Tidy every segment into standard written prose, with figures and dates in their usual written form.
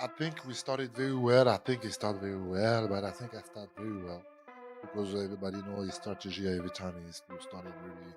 I think we started very well. I think he started very well, but I think I started very well because everybody knows his strategy every time he started really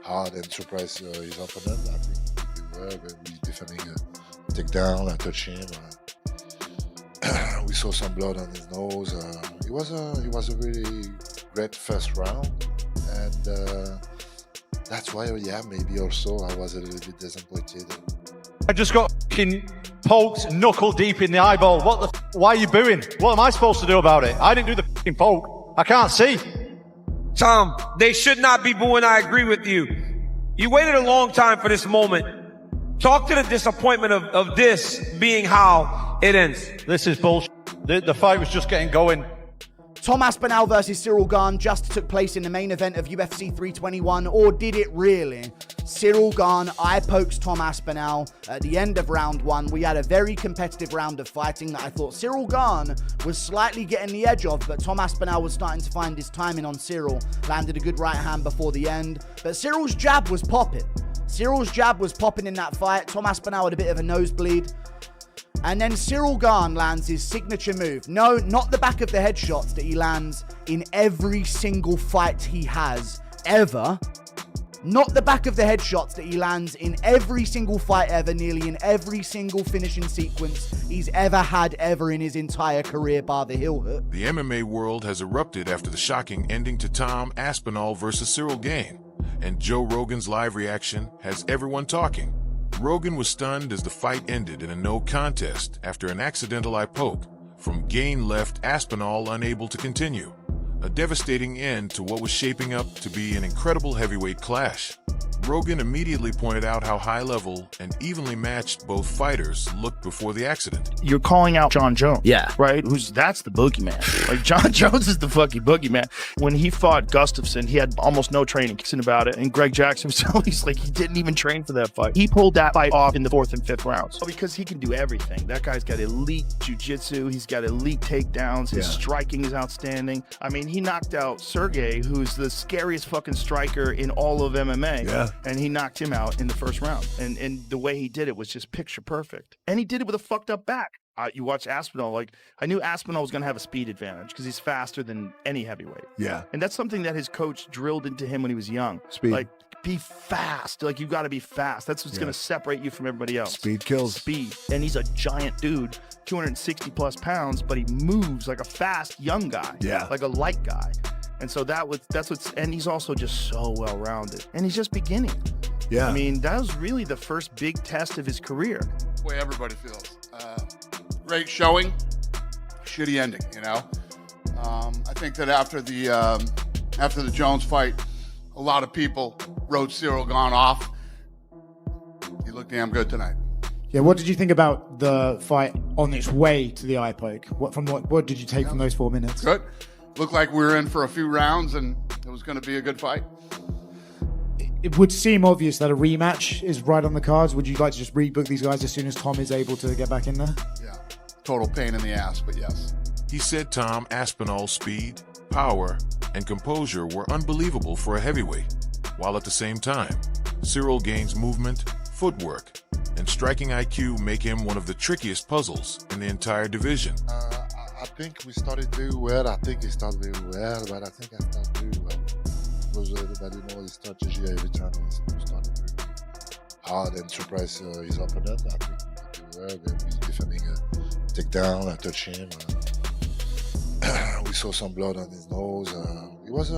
hard and surprise his opponent. I think he did well when we defending a takedown. I touched him. We saw some blood on his nose. It was a really great first round, and that's why, yeah, maybe also I was a little bit disappointed. I just got poked knuckle deep in the eyeball. Why are you booing? What am I supposed to do about it? I didn't do the poke. I can't see. Tom, they should not be booing. I agree with you. You waited a long time for this moment. Talk to the disappointment of this being how it ends. This is bullshit. The fight was just getting going. Tom Aspinall versus Cyril Gane just took place in the main event of UFC 321, or did it really? Cyril Gane eye-pokes Tom Aspinall at the end of round one. We had a very competitive round of fighting that I thought Cyril Gane was slightly getting the edge of, but Tom Aspinall was starting to find his timing on Cyril. Landed a good right hand before the end, but Cyril's jab was popping. Cyril's jab was popping in that fight. Tom Aspinall had a bit of a nosebleed. And then Cyril Gane lands his signature move. No, not the back of the head shots that he lands in every single fight he has ever. Not the back of the head shots that he lands in every single fight ever, nearly in every single finishing sequence he's ever had ever in his entire career, bar the heel hook. The MMA world has erupted after the shocking ending to Tom Aspinall versus Cyril Gane, and Joe Rogan's live reaction has everyone talking. Rogan was stunned as the fight ended in a no contest after an accidental eye poke from Gane left Aspinall unable to continue. A devastating end to what was shaping up to be an incredible heavyweight clash. Rogan immediately pointed out how high-level and evenly matched both fighters looked before the accident. You're calling out John Jones. Yeah. Right? That's the boogeyman. Like, John Jones is the fucking boogeyman. When he fought Gustafsson, he had almost no training about it. And Greg Jackson was he's like, he didn't even train for that fight. He pulled that fight off in the 4th and 5th rounds. Because he can do everything. That guy's got elite jiu-jitsu. He's got elite takedowns. His striking is outstanding. I mean, he knocked out Sergey, who's the scariest fucking striker in all of MMA. Yeah. And he knocked him out in the first round. And the way he did it was just picture perfect. And he did it with a fucked up back. You watch Aspinall, like, I knew Aspinall was going to have a speed advantage because he's faster than any heavyweight. Yeah. And that's something that his coach drilled into him when he was young. Speed. Like, be fast. Like, you got to be fast. That's what's going to separate you from everybody else. Speed kills. Speed. And he's a giant dude, 260 plus pounds, but he moves like a fast young guy. Yeah. Like a light guy. And so and he's also just so well-rounded. And he's just beginning. Yeah. I mean, that was really the first big test of his career. The way everybody feels. Great showing, shitty ending, you know? I think that after the Jones fight, a lot of people wrote Cyril Gane off. He looked damn good tonight. Yeah, what did you think about the fight on its way to the eye poke? What did you take from those 4 minutes? Good. Looked like we were in for a few rounds and it was going to be a good fight. It would seem obvious that a rematch is right on the cards. Would you like to just rebook these guys as soon as Tom is able to get back in there? Yeah, total pain in the ass, but yes. He said Tom Aspinall's speed, power, and composure were unbelievable for a heavyweight, while at the same time, Cyril Gane's movement, footwork, and striking IQ make him one of the trickiest puzzles in the entire division. I think we started very well. I think he started very well, but I think I started very well. Because everybody knows his strategy every time he started very hard and surprise his opponent. I think he did well when he's defending a takedown. I touched him. We saw some blood on his nose. It was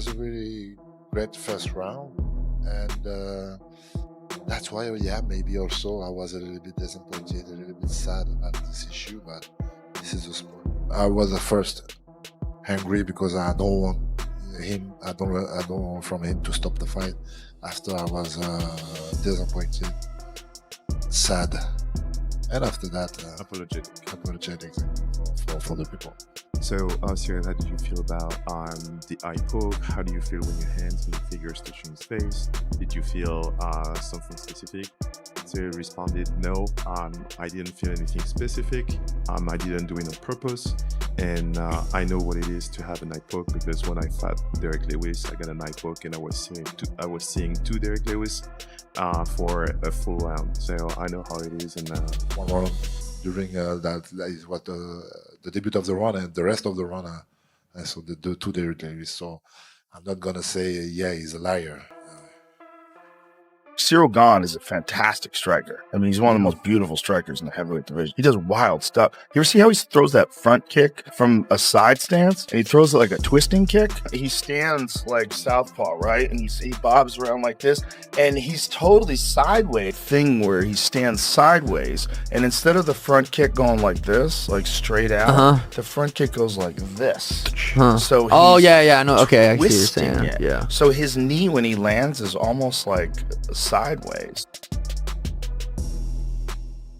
a really great first round. And that's why, yeah, maybe also I was a little bit disappointed, a little bit sad about this issue, but this is a sport. I was at first angry because I don't want him. I don't want from him to stop the fight. After I was disappointed, sad, and after that, apologetic for the people. So, Cyril, how did you feel about the eye poke? How do you feel when your hands and your fingers touching his face? Did you feel something specific? Cyril responded, no, I didn't feel anything specific. I didn't do it on purpose. And I know what it is to have an eye poke because when I fought Derek Lewis, I got an eye poke and I was seeing two Derek Lewis for a full round. So I know how it is. And one round. during that is what the debut of the run and the rest of the run. So the two territories. So I'm not gonna say he's a liar. Cyril Gane is a fantastic striker. I mean, he's one of the most beautiful strikers in the heavyweight division. He does wild stuff. You ever see how he throws that front kick from a side stance? And he throws it like a twisting kick. He stands like southpaw, right? And he bobs around like this. And he's totally sideways. Thing where he stands sideways. And instead of the front kick going like this, like straight out, the front kick goes like this. So I know. Okay, I see what you're twisting saying. it. Yeah. So his knee when he lands is almost like sideways.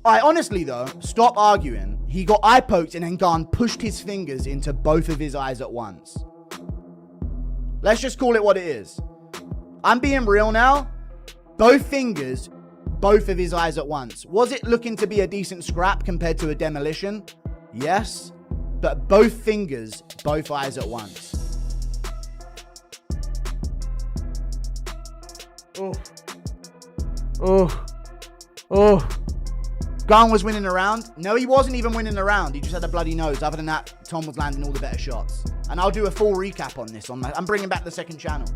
Honestly though, stop arguing. He got eye poked and then Gane pushed his fingers into both of his eyes at once. Let's just call it what it is. I'm being real now. Both fingers, both of his eyes at once. Was it looking to be a decent scrap compared to a demolition? Yes. But both fingers, both eyes at once. Gane was winning the round. No, he wasn't even winning the round. He just had a bloody nose. Other than that, Tom was landing all the better shots. And I'll do a full recap on this. I'm bringing back the second channel.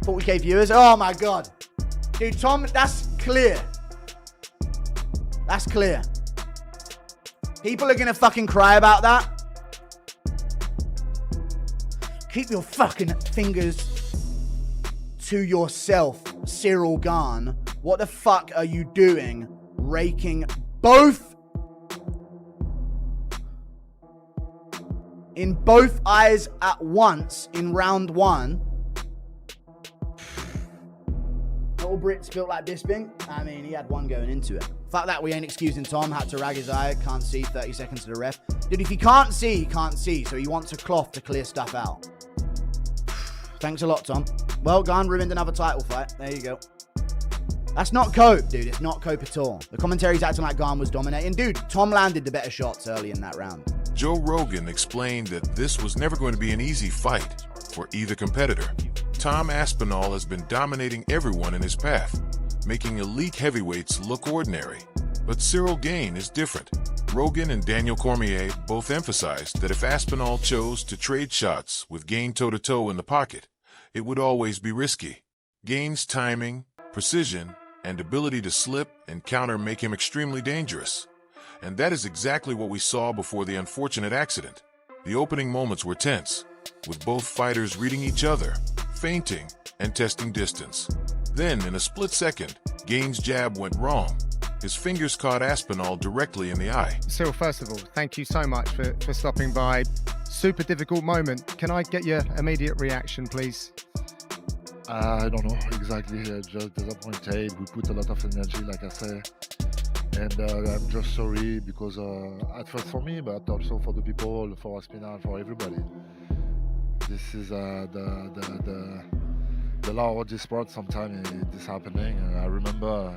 40k viewers. Oh my God. Dude, Tom, that's clear. That's clear. People are going to fucking cry about that. Keep your fucking fingers to yourself, Cyril Gane. What the fuck are you doing? Raking both in both eyes at once in round one. Little Brits built like Bisping. I mean, he had one going into it. Fuck that, we ain't excusing Tom. Had to rag his eye. Can't see. 30 seconds to the ref. Dude, if he can't see, he can't see. So he wants a cloth to clear stuff out. Thanks a lot, Tom. Well, Gane ruined another title fight. There you go. That's not cope, dude. It's not cope at all. The commentary's acting like Gane was dominating. Dude, Tom landed the better shots early in that round. Joe Rogan explained that this was never going to be an easy fight for either competitor. Tom Aspinall has been dominating everyone in his path, making elite heavyweights look ordinary. But Cyril Gane is different. Rogan and Daniel Cormier both emphasized that if Aspinall chose to trade shots with Gane toe-to-toe in the pocket, it would always be risky. Gane's timing, precision, and ability to slip and counter make him extremely dangerous. And that is exactly what we saw before the unfortunate accident. The opening moments were tense, with both fighters reading each other, feinting, and testing distance. Then, in a split second, Gane's jab went wrong. His fingers caught Aspinall directly in the eye. Cyril, first of all, thank you so much for stopping by. Super difficult moment. Can I get your immediate reaction, please? I don't know exactly. Just disappointed. We put a lot of energy, like I say. And I'm just sorry because at first for me, but also for the people, for Aspinall, for everybody. This is the law of this sport. Sometimes this happening. I remember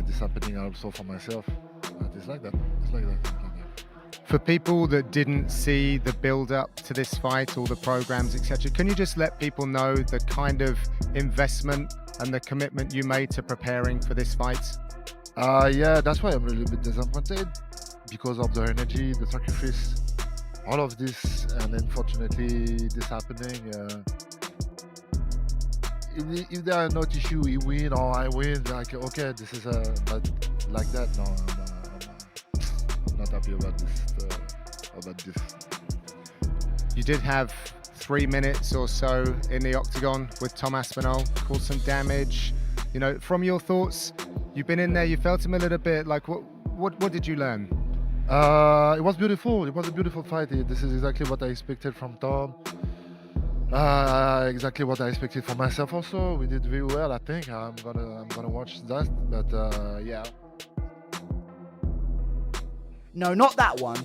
this happening also for myself. It's like that. It's like that. For people that didn't see the build-up to this fight, all the programs, etc., can you just let people know the kind of investment and the commitment you made to preparing for this fight? Yeah, that's why I'm a little bit disappointed because of the energy, the sacrifice, all of this, and unfortunately this happening. If there are not issue, he win or I win, like okay, this is but like that, no, I'm not happy about this. You did have 3 minutes or so in the octagon with Tom Aspinall, caused some damage. You know, from your thoughts, you've been in there, you felt him a little bit. Like, what did you learn? It was beautiful. It was a beautiful fight. This is exactly what I expected from Tom. Exactly what I expected from myself. Also, we did very well. I think I'm gonna watch that. But yeah. No, not that one.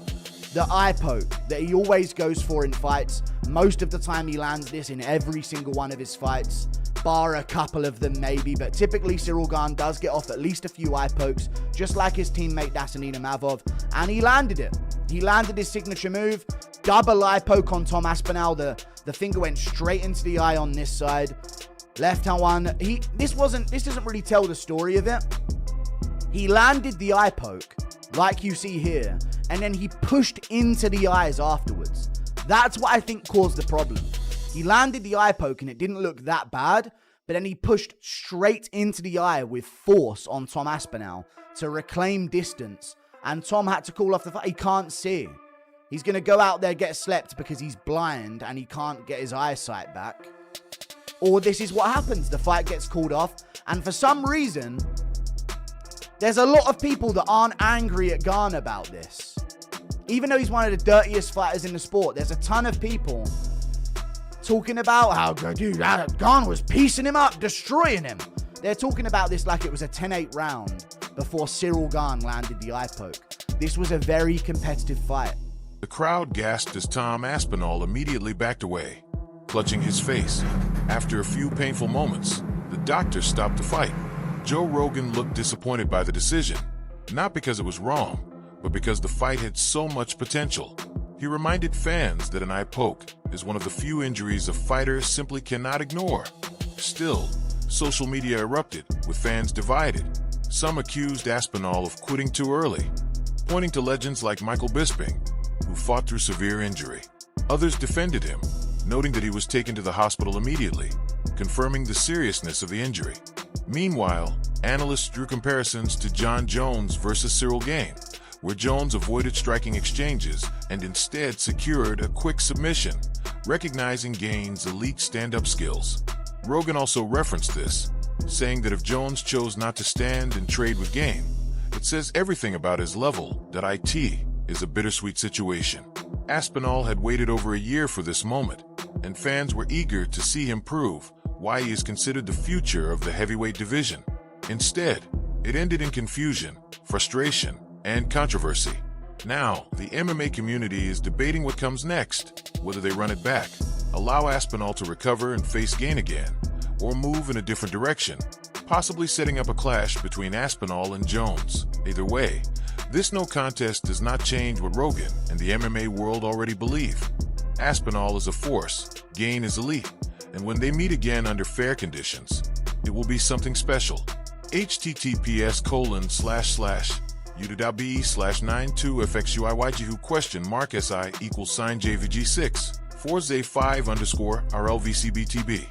The eye poke that he always goes for in fights. Most of the time he lands this in every single one of his fights, bar a couple of them maybe, but typically Cyril Gane does get off at least a few eye pokes, just like his teammate Dasanina Mavov, and he landed it. He landed his signature move, double eye poke on Tom Aspinall. The finger went straight into the eye on this side. Left hand one. This doesn't really tell the story of it. He landed the eye poke, like you see here, and then he pushed into the eyes afterwards. That's what I think caused the problem. He landed the eye poke and it didn't look that bad, but then he pushed straight into the eye with force on Tom Aspinall to reclaim distance, and Tom had to call off the fight. He can't see. He's going to go out there, get slept because he's blind and he can't get his eyesight back. Or this is what happens. The fight gets called off, and for some reason, there's a lot of people that aren't angry at Gane about this. Even though he's one of the dirtiest fighters in the sport, there's a ton of people talking about how Gane was piecing him up, destroying him. They're talking about this like it was a 10-8 round before Ciryl Gane landed the eye poke. This was a very competitive fight. The crowd gasped as Tom Aspinall immediately backed away, clutching his face. After a few painful moments, the doctors stopped the fight. Joe Rogan looked disappointed by the decision, not because it was wrong, but because the fight had so much potential. He reminded fans that an eye poke is one of the few injuries a fighter simply cannot ignore. Still, social media erupted, with fans divided. Some accused Aspinall of quitting too early, pointing to legends like Michael Bisping, who fought through severe injury. Others defended him, noting that he was taken to the hospital immediately, confirming the seriousness of the injury. Meanwhile, analysts drew comparisons to Jon Jones versus Ciryl Gane, where Jones avoided striking exchanges and instead secured a quick submission, recognizing Gane's elite stand-up skills. Rogan also referenced this, saying that if Jones chose not to stand and trade with Gane, it says everything about his level that IT is a bittersweet situation. Aspinall had waited over a year for this moment, and fans were eager to see him prove why he is considered the future of the heavyweight division. Instead, it ended in confusion, frustration, and controversy. Now, the MMA community is debating what comes next, whether they run it back, allow Aspinall to recover and face Gane again, or move in a different direction, possibly setting up a clash between Aspinall and Jones. Either way, this no contest does not change what Rogan and the MMA world already believe. Aspinall is a force, Gane is elite, and when they meet again under fair conditions, it will be something special. https://u.be/92fxuiyg question mark SI =JVG6 4Z5_RLVCBTB